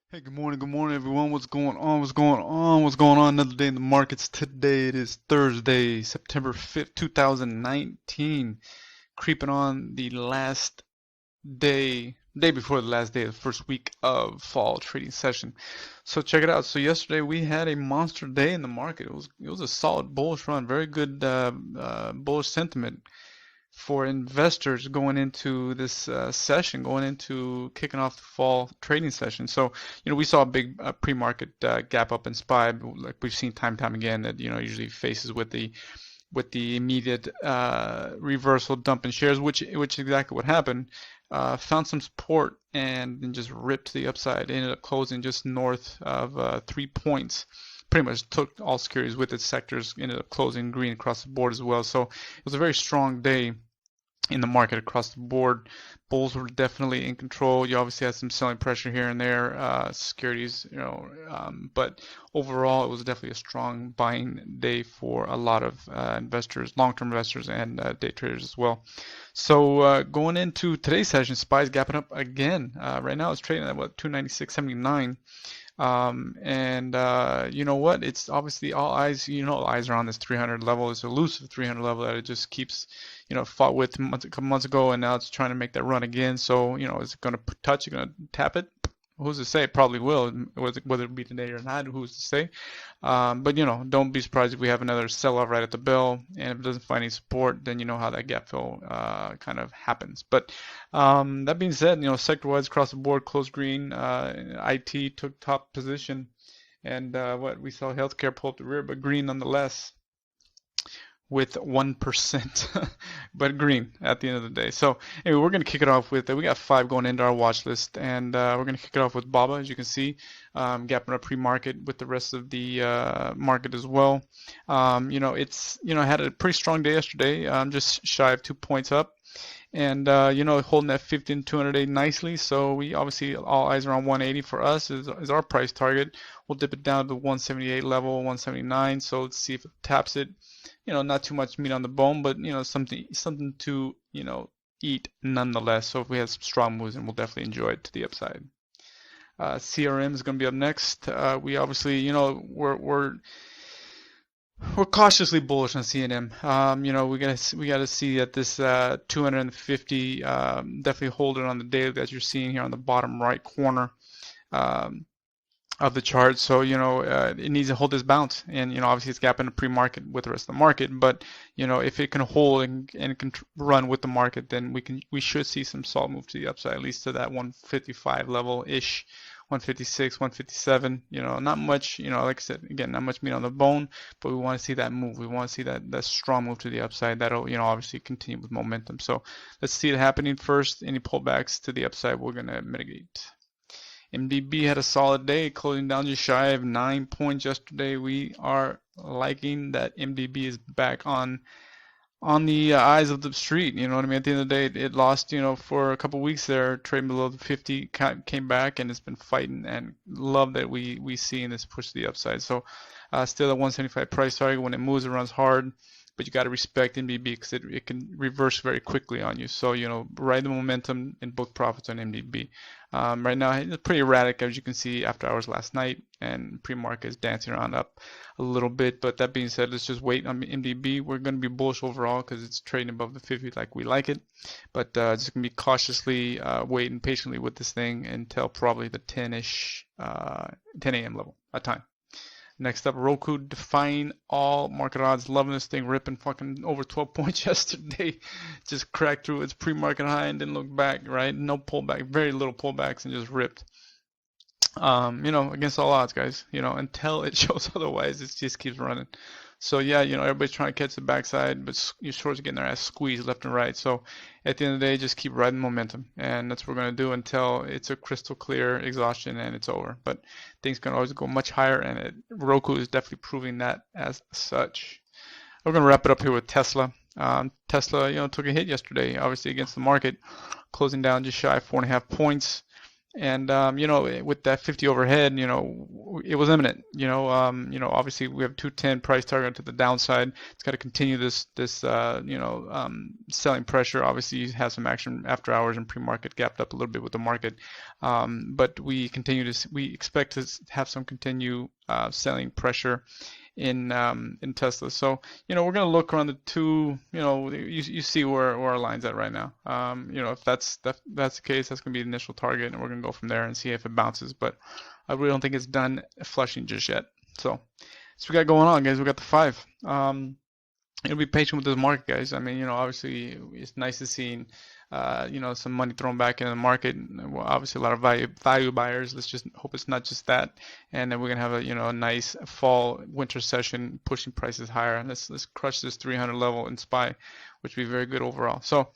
Hey, good morning, everyone. What's going on? What's going on? What's going on? Another day in the markets. Today it is Thursday, September 5th, 2019. Creeping on the last day before the last day of the first week of fall trading session. So check it out. So yesterday we had a monster day in the market. It was a solid bullish run, very good bullish sentiment for investors going into this session, going into kicking off the fall trading session. So, we saw a big pre-market gap up in SPY, like we've seen time and time again, that usually faces with the immediate reversal dump in shares, which is exactly what happened. Found some support and then just ripped to the upside. Ended up closing just north of 3 points. Pretty much took all securities with its sectors. Ended up closing green across the board as well. So it was a very strong day in the market across the board. Bulls were definitely in control. You obviously had some selling pressure here and there, securities, but overall it was definitely a strong buying day for a lot of investors, long-term investors, and day traders as well. So going into today's session, SPY's gapping up again. Right now it's trading at what 296.79. And you know what? It's obviously all eyes, eyes are on this 300 level. It's elusive 300 level that it just keeps, fought with a couple months ago, and now it's trying to make that run again. So, is it going to touch? It's going to tap it? Who's to say? It probably will. Whether it be today or not, who's to say? But don't be surprised if we have another sell-off right at the bell, and if it doesn't find any support, then you know how that gap fill kind of happens. But that being said, sector-wise across the board, close green. IT took top position, and what we saw healthcare pull up the rear, but green nonetheless with 1%, but green at the end of the day. So anyway, we're going to kick it off with, we got five going into our watch list, and we're going to kick it off with BABA, as you can see, gapping up pre-market with the rest of the market as well. It's, had a pretty strong day yesterday, just shy of 2 points up. And holding that 50 and 200 day nicely. So we obviously all eyes are on 180 for us is our price target. We'll dip it down to the 178 level, 179. So let's see if it taps it. Not too much meat on the bone, but something to eat nonetheless. So if we have some strong moves, and we'll definitely enjoy it to the upside. CRM is going to be up next. We obviously, we're cautiously bullish on CNM. We gotta see that this 250 definitely hold it on the daily that you're seeing here on the bottom right corner um, of the chart. So it needs to hold this bounce, and obviously it's gapping the pre-market with the rest of the market. But if it can hold and can run with the market, then we should see some solid move to the upside, at least to that 155 level ish. 156, 157, not much, like I said, again, not much meat on the bone, but we want to see that move. We want to see that strong move to the upside. That'll, obviously continue with momentum. So let's see it happening first. Any pullbacks to the upside, we're going to mitigate. MDB had a solid day, closing down just shy of 9 points yesterday. We are liking that MDB is back on the eyes of the street. You know what I mean? At the end of the day, it lost, for a couple weeks there, trading below the 50, came back, and it's been fighting, and love that we see in this push to the upside. So still at 175 price target. When it moves, it runs hard, but you got to respect MDB because it can reverse very quickly on you. So, ride the momentum and book profits on MDB. Right now, it's pretty erratic, as you can see, after hours last night, and pre-market is dancing around up a little bit. But that being said, let's just wait on MDB. We're going to be bullish overall because it's trading above the 50 like we like it. But just going to be cautiously waiting patiently with this thing until probably the 10-ish, 10 a.m. level at time. Next up, Roku defying all market odds. Loving this thing, ripping fucking over 12 points yesterday. Just cracked through its pre-market high and didn't look back, right? No pullback, very little pullbacks, and just ripped. Against all odds, guys. Until it shows otherwise, it just keeps running. So yeah, everybody's trying to catch the backside, but your shorts are getting their ass squeezed left and right. So at the end of the day, just keep riding momentum, and that's what we're gonna do until it's a crystal clear exhaustion and it's over. But things can always go much higher, and Roku is definitely proving that as such. We're gonna wrap it up here with Tesla. Tesla, took a hit yesterday, obviously against the market, closing down just shy of 4.5 points. And with that 50 overhead, it was imminent. Obviously we have 210 price target to the downside. It's got to continue this selling pressure. Obviously, you have some action after hours and pre-market gapped up a little bit with the market, but we expect to have some continued selling pressure in Tesla. So we're gonna look around the two. You see where our line's at right now. If that's the case, that's gonna be the initial target, and we're gonna go from there and see if it bounces. But I really don't think it's done flushing just yet. So we got going on, guys. We got the 5. Be patient with this market, guys. I mean, obviously it's nice to see, some money thrown back in the market. Well, obviously a lot of value buyers. Let's just hope it's not just that, and then we're gonna have a nice fall winter session pushing prices higher. And let's crush this 300 level in SPY, which would be very good overall. So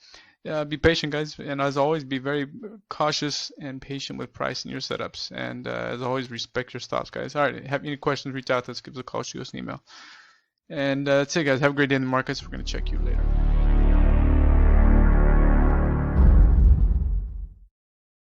be patient, guys, and as always, be very cautious and patient with pricing your setups. And as always, respect your stops, guys. All right, have any questions? Reach out to us, give us a call, shoot us an email. And that's it, guys. Have a great day in the markets. We're going to check you later.